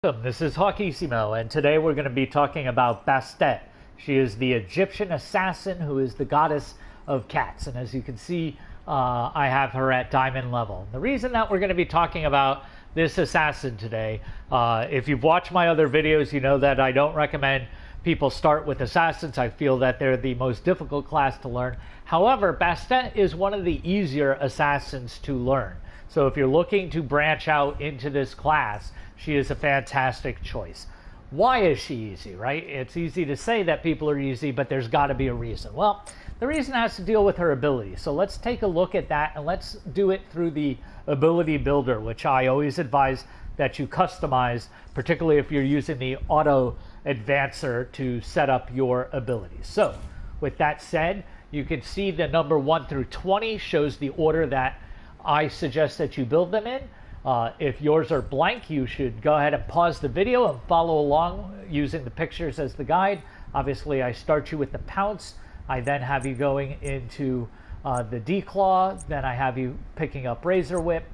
This is Hawkissimo, and today we're going to be talking about Bastet. She is the Egyptian assassin who is the goddess of cats, and as you can see, I have her at diamond level. The reason that we're going to be talking about this assassin today, if you've watched my other videos, you know that I don't recommend people start with assassins. I feel that they're the most difficult class to learn. However, Bastet is one of the easier assassins to learn. So if you're looking to branch out into this class, she is a fantastic choice. Why is she easy, right? It's easy to say that people are easy, but there's got to be a reason. Well, the reason has to deal with her ability. So let's take a look at that, and let's do it through the ability builder, which I always advise that you customize, particularly if you're using the auto advancer to set up your abilities. So with that said, you can see the number 1 through 20 shows the order that I suggest that you build them in. If yours are blank, you should go ahead and pause the video and follow along using the pictures as the guide. Obviously, I start you with the pounce. I then have you going into the declaw. Then I have you picking up razor whip,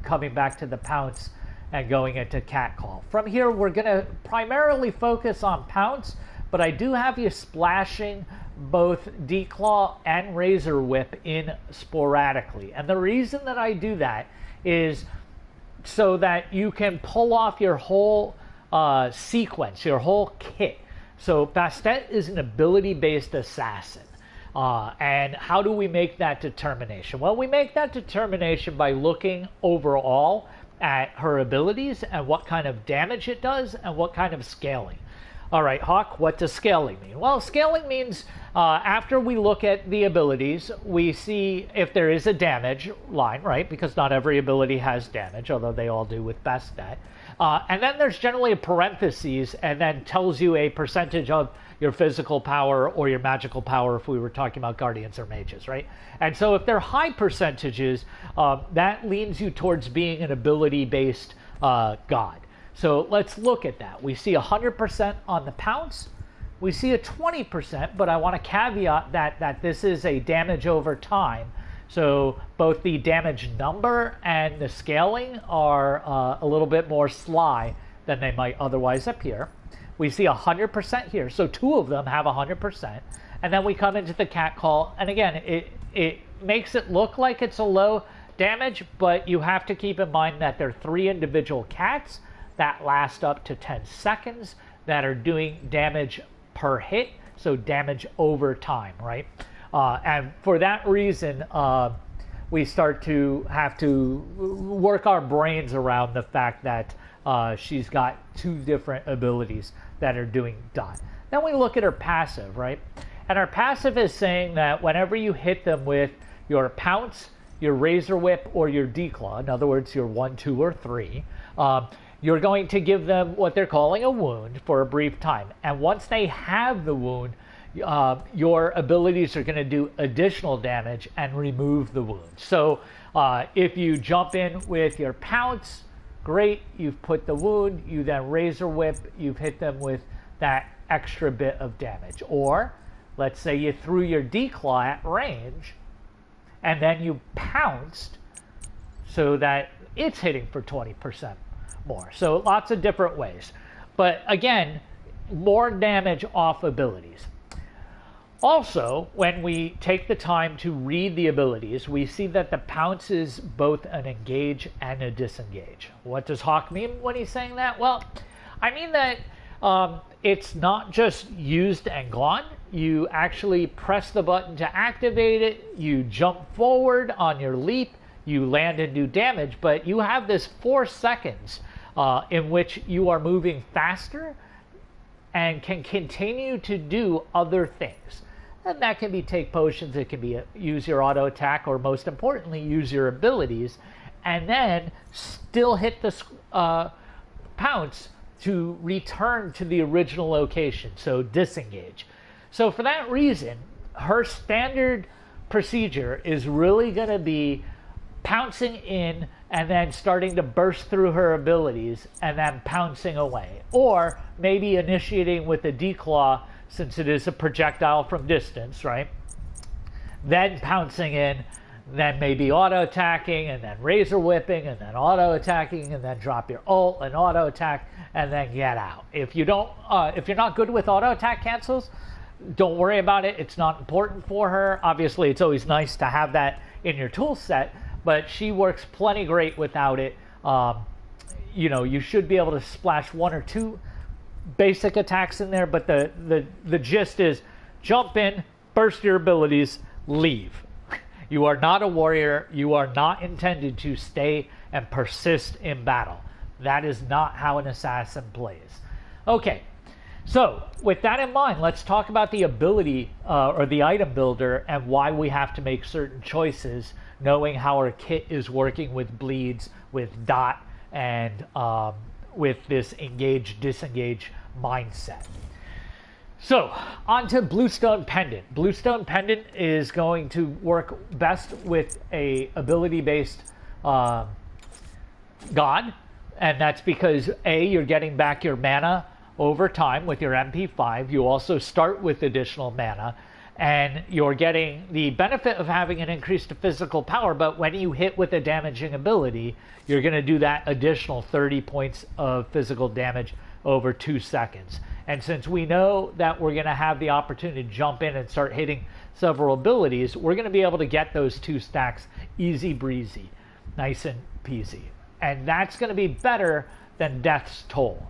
coming back to the pounce, and going into catcall. From here, we're going to primarily focus on pounce, but I do have you splashing both declaw and razor whip in sporadically. And the reason that I do that is so that you can pull off your whole sequence, your whole kit. So Bastet is an ability-based assassin. And how do we make that determination? Well, we make that determination by looking overall at her abilities and what kind of damage it does and what kind of scaling. All right, Hawk, what does scaling mean? Well, scaling means after we look at the abilities, we see if there is a damage line, right? Because not every ability has damage, although they all do with Bastet. And then there's generally a parentheses and then tells you a percentage of your physical power or your magical power if we were talking about guardians or mages, right? And so if they're high percentages, that leans you towards being an ability-based god. So let's look at that. We see 100% on the pounce. We see a 20%, but I want to caveat that this is a damage over time. So both the damage number and the scaling are a little bit more sly than they might otherwise appear. We see 100% here. So two of them have 100%. And then we come into the catcall. And again, it makes it look like it's a low damage, but you have to keep in mind that there are 3 individual cats that last up to 10 seconds that are doing damage per hit, so damage over time, right? And for that reason, we start to have to work our brains around the fact that she's got 2 different abilities that are doing dot. Then we look at her passive, right? And her passive is saying that whenever you hit them with your pounce, your razor whip, or your declaw, in other words, your 1, 2, or 3, you're going to give them what they're calling a wound for a brief time. And once they have the wound, your abilities are going to do additional damage and remove the wound. So if you jump in with your pounce, great, you've put the wound, you then razor whip, you've hit them with that extra bit of damage. Or let's say you threw your declaw at range and then you pounced so that it's hitting for 20% more. So lots of different ways. But again, more damage off abilities. Also, when we take the time to read the abilities, we see that the pounce is both an engage and a disengage. What does Hawk mean when he's saying that? Well, I mean that it's not just used and gone. You actually press the button to activate it, you jump forward on your leap, you land and do damage, but you have this 4 seconds in which you are moving faster and can continue to do other things. And that can be take potions, it can be use your auto attack, or most importantly, use your abilities, and then still hit the pounce to return to the original location, so disengage. So for that reason, her standard procedure is really going to be pouncing in and then starting to burst through her abilities and then pouncing away. Or maybe initiating with a declaw, since it is a projectile from distance, right? Then pouncing in, then maybe auto attacking, and then razor whipping, and then auto attacking, and then drop your ult and auto attack, and then get out. If you don't, if you're not good with auto attack cancels, don't worry about it. It's not important for her. Obviously, it's always nice to have that in your tool set, but she works plenty great without it. You know, you should be able to splash 1 or 2 basic attacks in there, but the gist is jump in, burst your abilities, leave. You are not a warrior. You are not intended to stay and persist in battle. That is not how an assassin plays. Okay, so with that in mind, let's talk about the ability or the item builder and why we have to make certain choices, knowing how our kit is working with bleeds, with dot, and with this engage, disengage mindset. So, on to Bluestone Pendant. Bluestone Pendant is going to work best with a ability-based god, and that's because A, you're getting back your mana over time with your MP5. You also start with additional mana, and you're getting the benefit of having an increase to physical power, but when you hit with a damaging ability, you're going to do that additional 30 points of physical damage over 2 seconds. And since we know that we're going to have the opportunity to jump in and start hitting several abilities, we're going to be able to get those 2 stacks easy breezy, nice and peasy. And that's going to be better than Death's Toll.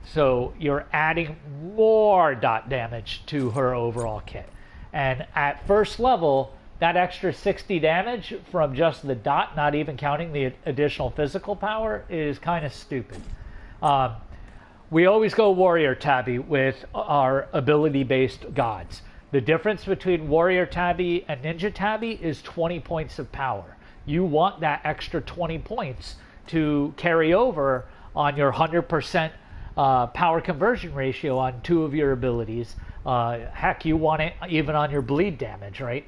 So you're adding more dot damage to her overall kit. And at first level, that extra 60 damage from just the dot, not even counting the additional physical power, is kind of stupid. We always go Warrior Tabby with our ability-based gods. The difference between Warrior Tabby and Ninja Tabby is 20 points of power. You want that extra 20 points to carry over on your 100% power conversion ratio on 2 of your abilities. Heck, you want it even on your bleed damage, right?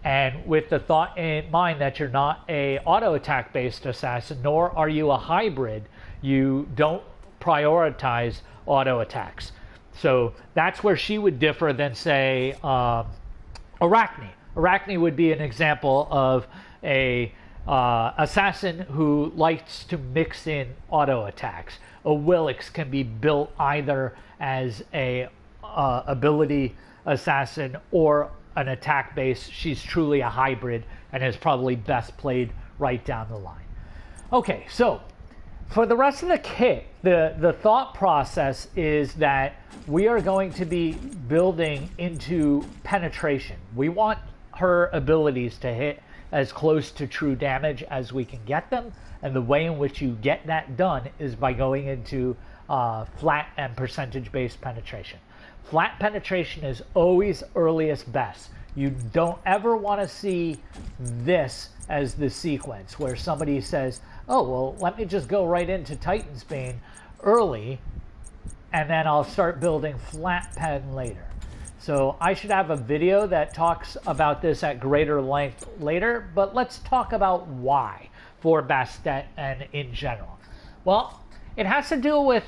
And with the thought in mind that you're not a auto attack based assassin, nor are you a hybrid, you don't prioritize auto attacks. So that's where she would differ than, say, Arachne. Arachne would be an example of a assassin who likes to mix in auto attacks. A Willix can be built either as a ability assassin or an attack base. She's truly a hybrid and is probably best played right down the line. Okay, so for the rest of the kit, the thought process is that we are going to be building into penetration. We want her abilities to hit as close to true damage as we can get them, and the way in which you get that done is by going into flat and percentage-based penetration. Flat penetration is always earliest best. You don't ever want to see this as the sequence where somebody says, oh, well, let me just go right into Titan's Bane early, and then I'll start building flat pen later. So I should have a video that talks about this at greater length later, but let's talk about why for Bastet and in general. Well, it has to do with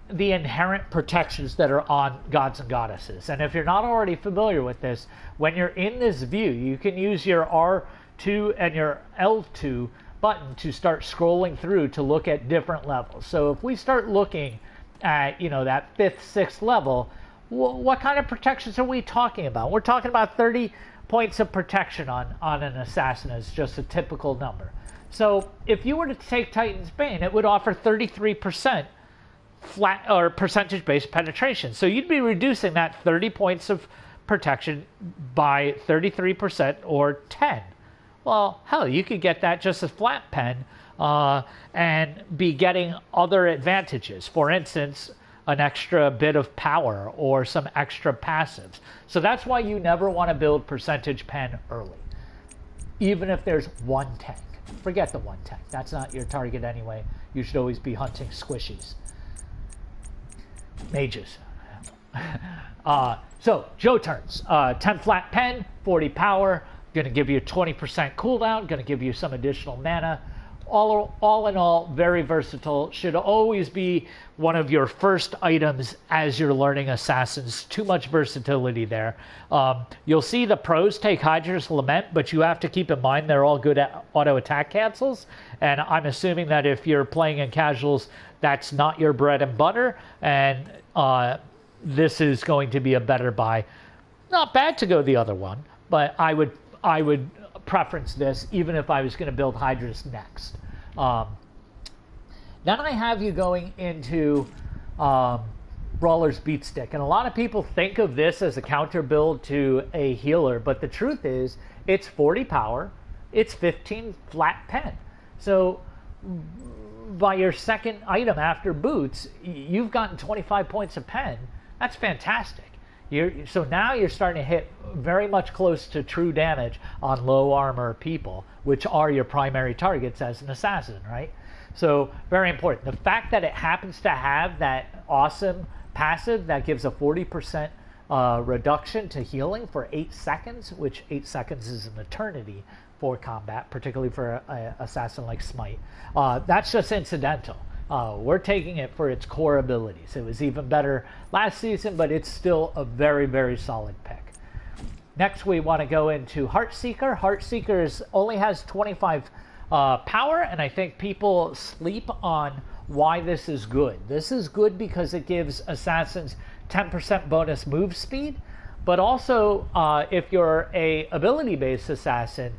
the inherent protections that are on gods and goddesses. And if you're not already familiar with this, when you're in this view, you can use your R2 and your L2 button to start scrolling through to look at different levels. So if we start looking at, you know, that 5th, 6th level, what kind of protections are we talking about? We're talking about 30 points of protection on an assassin as just a typical number. So if you were to take Titan's Bane, it would offer 33% flat or percentage-based penetration. So you'd be reducing that 30 points of protection by 33% or 10. Well, hell, you could get that just as flat pen and be getting other advantages. For instance, an extra bit of power or some extra passives. So that's why you never want to build percentage pen early, even if there's one tank. Forget the one tank. That's not your target anyway. You should always be hunting squishies. Mages. So, Joe turns. 10 flat pen, 40 power, going to give you a 20% cooldown, going to give you some additional mana. all in all, very versatile. Should always be one of your first items as you're learning assassins. Too much versatility there. You'll see the pros take Hydra's Lament, but you have to keep in mind they're all good at auto attack cancels. And I'm assuming that if you're playing in casuals, that's not your bread and butter. And this is going to be a better buy. Not bad to go the other one, but I would preference this even if I was going to build Hydras next. Then I have you going into Brawler's Beatstick, and a lot of people think of this as a counter build to a healer, but the truth is it's 40 power, it's 15 flat pen. So by your second item after boots, you've gotten 25 points of pen. That's fantastic. So now you're starting to hit very much close to true damage on low armor people, which are your primary targets as an assassin, right? So very important. The fact that it happens to have that awesome passive that gives a 40% reduction to healing for 8 seconds, which 8 seconds is an eternity for combat, particularly for an assassin like Smite. That's just incidental. We're taking it for its core abilities. It was even better last season, but it's still a very, very solid pick. Next, we want to go into Heartseeker. Heartseeker only has 25 power, and I think people sleep on why this is good. This is good because it gives assassins 10% bonus move speed, but also if you're a ability-based assassin,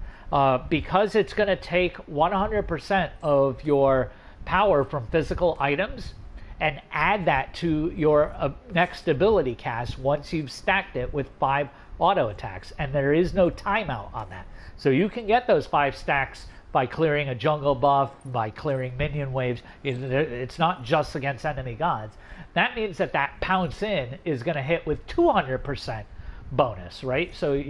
because it's going to take 100% of your power from physical items and add that to your next ability cast once you've stacked it with 5 auto attacks, and there is no timeout on that. So you can get those 5 stacks by clearing a jungle buff, by clearing minion waves. It's not just against enemy gods. That means that that pounce in is going to hit with 200% bonus, right? So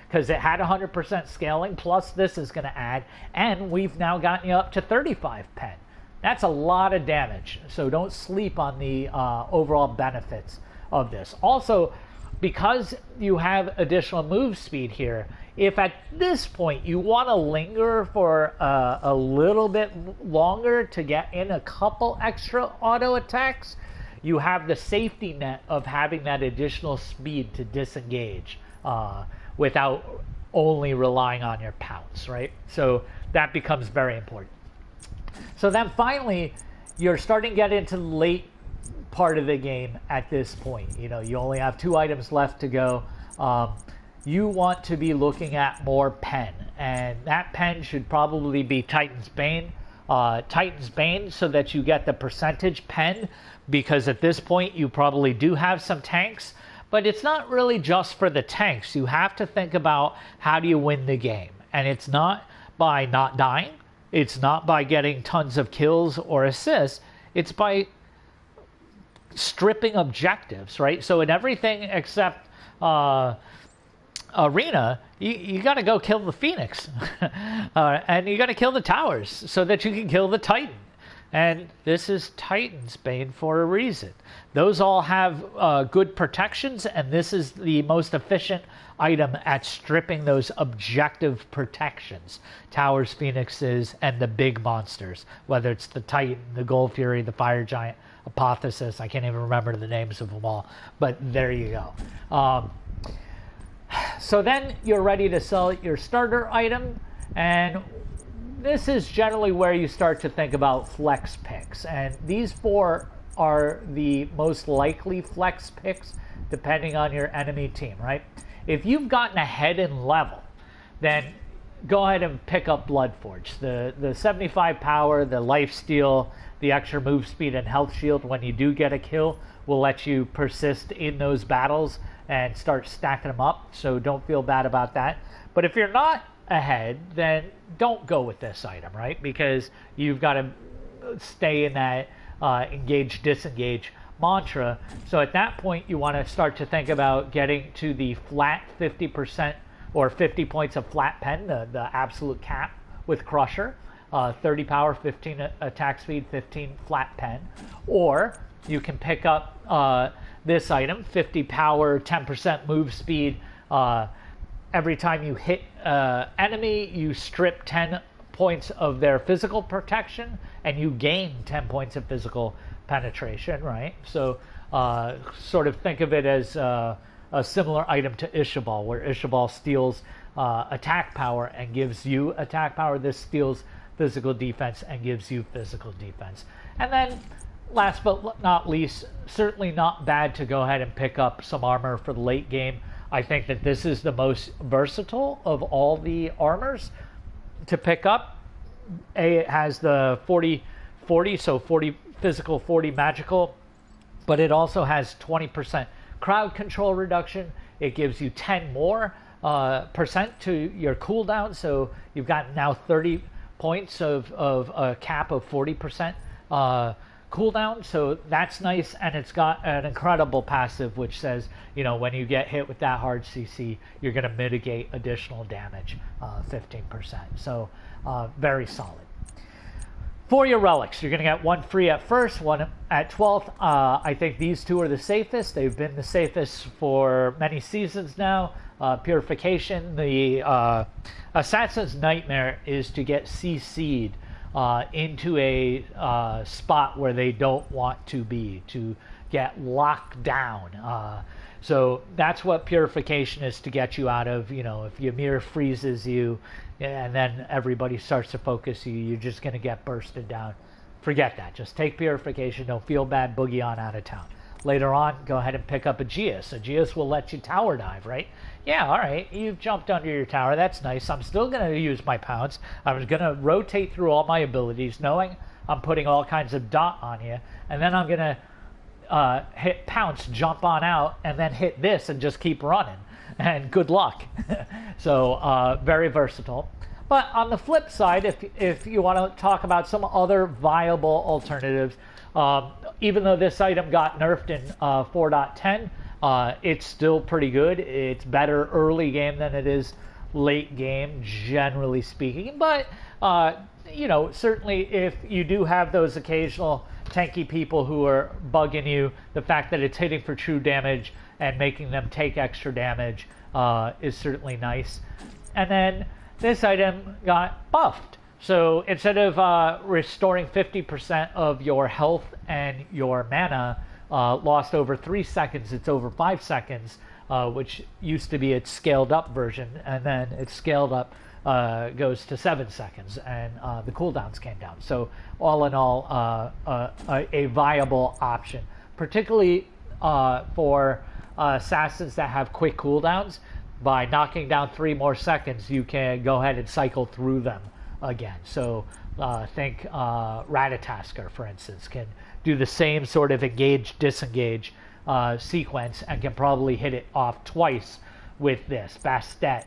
because it had 100% scaling, plus this is going to add, and we've now gotten you up to 35 pen. That's a lot of damage, so don't sleep on the overall benefits of this. Also, because you have additional move speed here, if at this point you want to linger for a little bit longer to get in a couple extra auto attacks, you have the safety net of having that additional speed to disengage without only relying on your pounce, right? So that becomes very important. So then finally, you're starting to get into the late part of the game at this point. You know, you only have 2 items left to go. You want to be looking at more pen, and that pen should probably be Titan's Bane. Titan's Bane so that you get the percentage pen, because at this point you probably do have some tanks, but it's not really just for the tanks. You have to think about how do you win the game, and it's not by not dying. It's not by getting tons of kills or assists. It's by stripping objectives, right? So in everything except arena, you got to go kill the Phoenix. And you got to kill the towers so that you can kill the Titan. And this is Titan's Bane for a reason. Those all have good protections, and this is the most efficient item at stripping those objective protections. Towers, Phoenixes, and the big monsters. Whether it's the Titan, the Gold Fury, the Fire Giant, Apotheosis. I can't even remember the names of them all. But there you go. So then you're ready to sell your starter item, and this is generally where you start to think about flex picks, and these 4 are the most likely flex picks depending on your enemy team, right? If you've gotten ahead in level, then go ahead and pick up Bloodforge. The 75 power, the lifesteal, the extra move speed and health shield when you do get a kill will let you persist in those battles and start stacking them up, so don't feel bad about that. But if you're not ahead, then don't go with this item, right? Because you've got to stay in that engage, disengage mantra. So at that point, you want to start to think about getting to the flat 50% or 50 points of flat pen, the absolute cap with Crusher, 30 power, 15 attack speed, 15 flat pen. Or you can pick up this item, 50 power, 10% move speed. Every time you hit enemy, you strip 10 points of their physical protection, and you gain 10 points of physical penetration, right? So sort of think of it as a similar item to Ishabal, where Ishabal steals attack power and gives you attack power. This steals physical defense and gives you physical defense. And then last but not least, certainly not bad to go ahead and pick up some armor for the late game. I think that this is the most versatile of all the armors to pick up. It has the 40, so 40 physical, 40 magical, but it also has 20% crowd control reduction. It gives you 10 more percent to your cooldown, so you've got now 30 points of a cap of 40% cooldown, so that's nice. And it's got an incredible passive which says, you know, when you get hit with that hard CC, you're going to mitigate additional damage 15%. So very solid. For your relics, you're going to get one free at first, one at 12th. I think these two are the safest. They've been the safest for many seasons now. Purification, the Assassin's Nightmare is to get CC'd into a spot where they don't want to be, to get locked down. So that's what Purification is to get you out of. You know, if Ymir freezes you and then everybody starts to focus you, you're just going to get bursted down. Forget that. Just take Purification. Don't feel bad. Boogie on out of town. Later on, go ahead and pick up Aegeus. Aegeus will let you tower dive, right? Yeah, all right. You've jumped under your tower. That's nice. I'm still going to use my pounce. I'm going to rotate through all my abilities, knowing I'm putting all kinds of dot on you. And then I'm going to hit pounce, jump on out, and then hit this and just keep running. And good luck. So very versatile. But on the flip side, if you want to talk about some other viable alternatives, even though this item got nerfed in 4.10, it's still pretty good. It's better early game than it is late game, generally speaking. But, you know, certainly if you do have those occasional tanky people who are bugging you, the fact that it's hitting for true damage and making them take extra damage is certainly nice. And then this item got buffed. So instead of restoring 50% of your health and your mana lost over 3 seconds, it's over 5 seconds, which used to be its scaled up version, and then it's scaled up goes to 7 seconds, and the cooldowns came down. So all in all, a viable option, particularly for assassins that have quick cooldowns. By knocking down 3 more seconds, you can go ahead and cycle through them again. So think Ratatasker, for instance, can do the same sort of engage disengage sequence and can probably hit it off twice with this. Bastet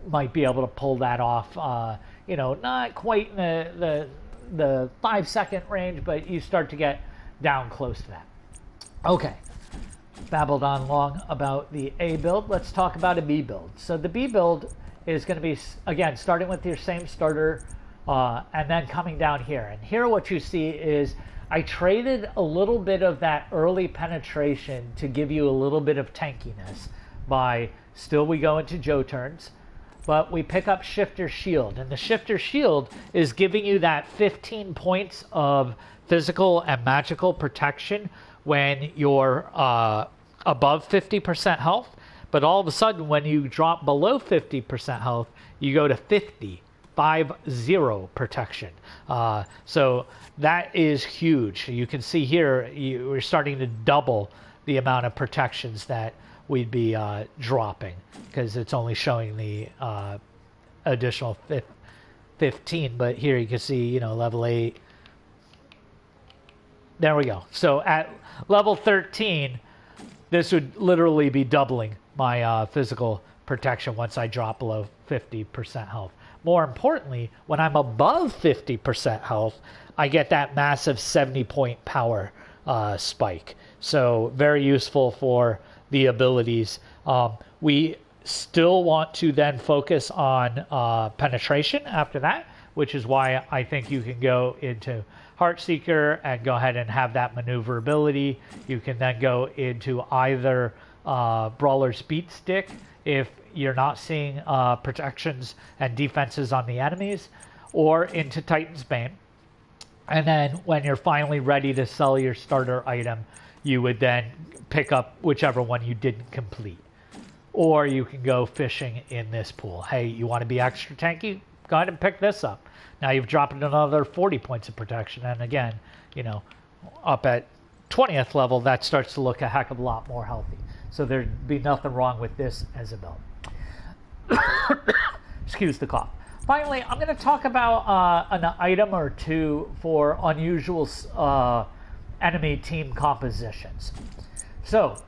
might be able to pull that off. You know, not quite in the 5 second range, but you start to get down close to that. Okay, babbled on long about the A build. Let's talk about a B build. So the B build is going to be, again, starting with your same starter and then coming down here. And here what you see is I traded a little bit of that early penetration to give you a little bit of tankiness by still we go into Joe turns, but we pick up Shifter Shield. And the Shifter Shield is giving you that 15 points of physical and magical protection when you're above 50% health. But all of a sudden, when you drop below 50% health, you go to 50 protection. So that is huge. You can see here, we're starting to double the amount of protections that we'd be dropping, because it's only showing the additional 15. But here you can see, you know, level 8. There we go. So at level 13, this would literally be doubling my physical protection once I drop below 50% health. More importantly, when I'm above 50% health, I get that massive 70-point power spike. So very useful for the abilities. We still want to then focus on penetration after that, which is why I think you can go into Heartseeker and go ahead and have that maneuverability. You can then go into either Brawler's Beat Stick if you're not seeing protections and defenses on the enemies, or into Titan's Bane. And then when you're finally ready to sell your starter item, you would then pick up whichever one you didn't complete. Or you can go fishing in this pool. Hey, you want to be extra tanky? Go ahead and pick this up. Now you've dropped another 40 points of protection. And again, you know, up at 20th level, that starts to look a heck of a lot more healthy. So there'd be nothing wrong with this as a build. Excuse the cough. Finally, I'm going to talk about an item or two for unusual enemy team compositions. So,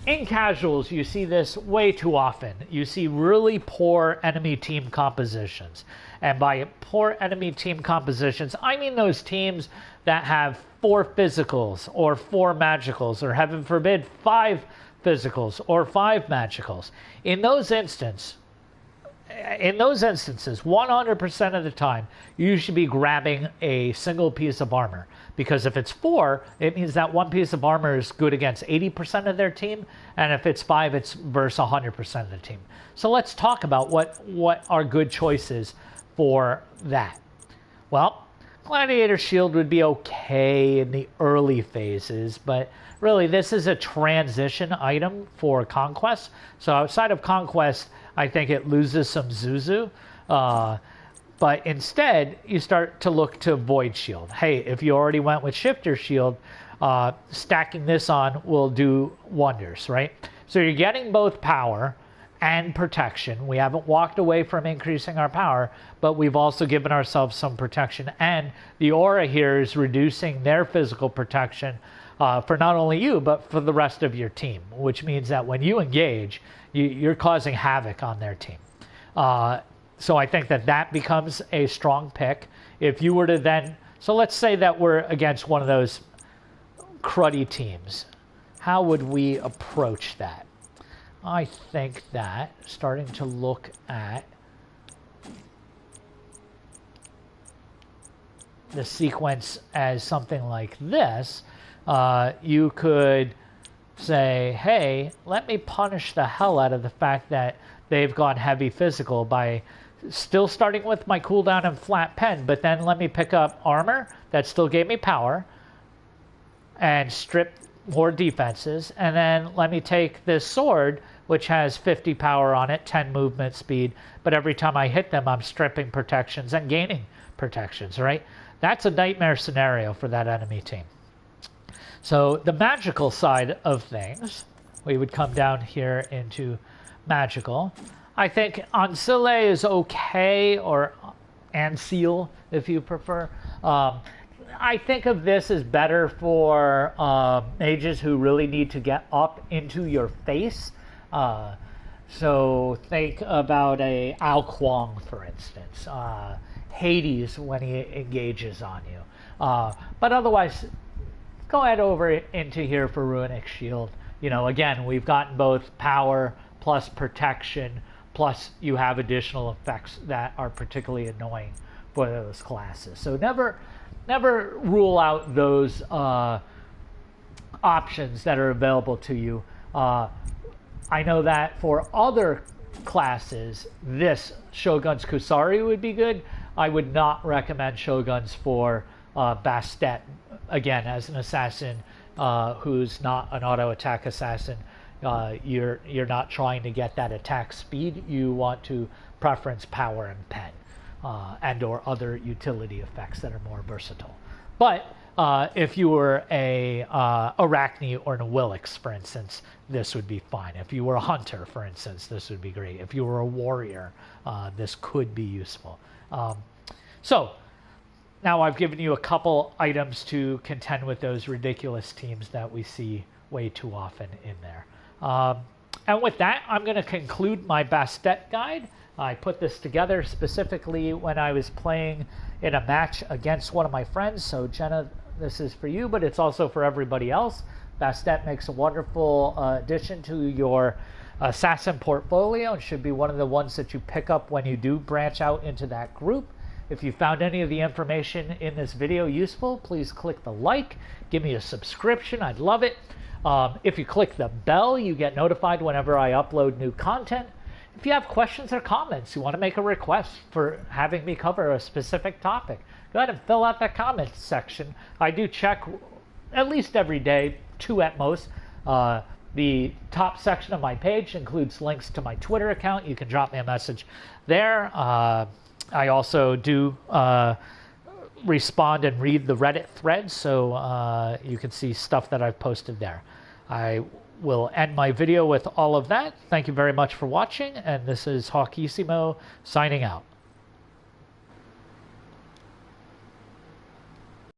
in casuals, you see this way too often. You see really poor enemy team compositions. And by poor enemy team compositions, I mean those teams that have 4 physicals or 4 magicals, or heaven forbid, 5 physicals or 5 magicals. In those instances, 100% of the time, you should be grabbing a single piece of armor. Because if it's 4, it means that one piece of armor is good against 80% of their team. And if it's 5, it's versus 100% of the team. So let's talk about what are good choices for that. Well, Gladiator Shield would be okay in the early phases, but really this is a transition item for Conquest. So outside of Conquest, I think it loses some Zuzu. But instead, you start to look to Void Shield. Hey, if you already went with Shifter Shield, stacking this on will do wonders, right? So you're getting both power and protection. We haven't walked away from increasing our power, but we've also given ourselves some protection. And the aura here is reducing their physical protection for not only you, but for the rest of your team, which means that when you engage, you're causing havoc on their team. So I think that becomes a strong pick. If you were to then, so let's say that we're against one of those cruddy teams. How would we approach that? I think that starting to look at the sequence as something like this, you could say, hey, let me punish the hell out of the fact that they've gone heavy physical by still starting with my cooldown and flat pen, but then let me pick up armor that still gave me power and strip more defenses, and then let me take this sword, which has 50 power on it, 10 movement speed, but every time I hit them, I'm stripping protections and gaining protections, right? That's a nightmare scenario for that enemy team. So the magical side of things, we would come down here into magical. I think Ancile is okay, or Ancile if you prefer. I think of this as better for mages who really need to get up into your face. So think about a Ao Kuang, for instance. Hades when he engages on you. But otherwise, go ahead over into here for Runic Shield. You know, again, we've gotten both power plus protection, plus you have additional effects that are particularly annoying for those classes. So never rule out those options that are available to you. I know that for other classes, this Shogun's Kusari would be good. I would not recommend Shoguns for Bastet, again, as an assassin who's not an auto attack assassin. You're not trying to get that attack speed. You want to preference power and pen, and or other utility effects that are more versatile. But if you were a Arachne or an Willix, for instance, this would be fine. If you were a hunter, for instance, this would be great. If you were a warrior, this could be useful. So now I've given you a couple items to contend with those ridiculous teams that we see way too often in there. And with that, I'm going to conclude my Bastet guide. I put this together specifically when I was playing in a match against one of my friends. So Jenna, this is for you, but it's also for everybody else. Bastet makes a wonderful addition to your assassin portfolio and should be one of the ones that you pick up when you do branch out into that group. If you found any of the information in this video useful, please click the like, give me a subscription, I'd love it. If you click the bell, you get notified whenever I upload new content. If you have questions or comments, you want to make a request for having me cover a specific topic, go ahead and fill out that comment section. I do check at least every day, 2 at most. The top section of my page includes links to my Twitter account. You can drop me a message there. I also do respond and read the Reddit threads, so you can see stuff that I've posted there. I will end my video with all of that. Thank you very much for watching, and this is Hawkissimo signing out.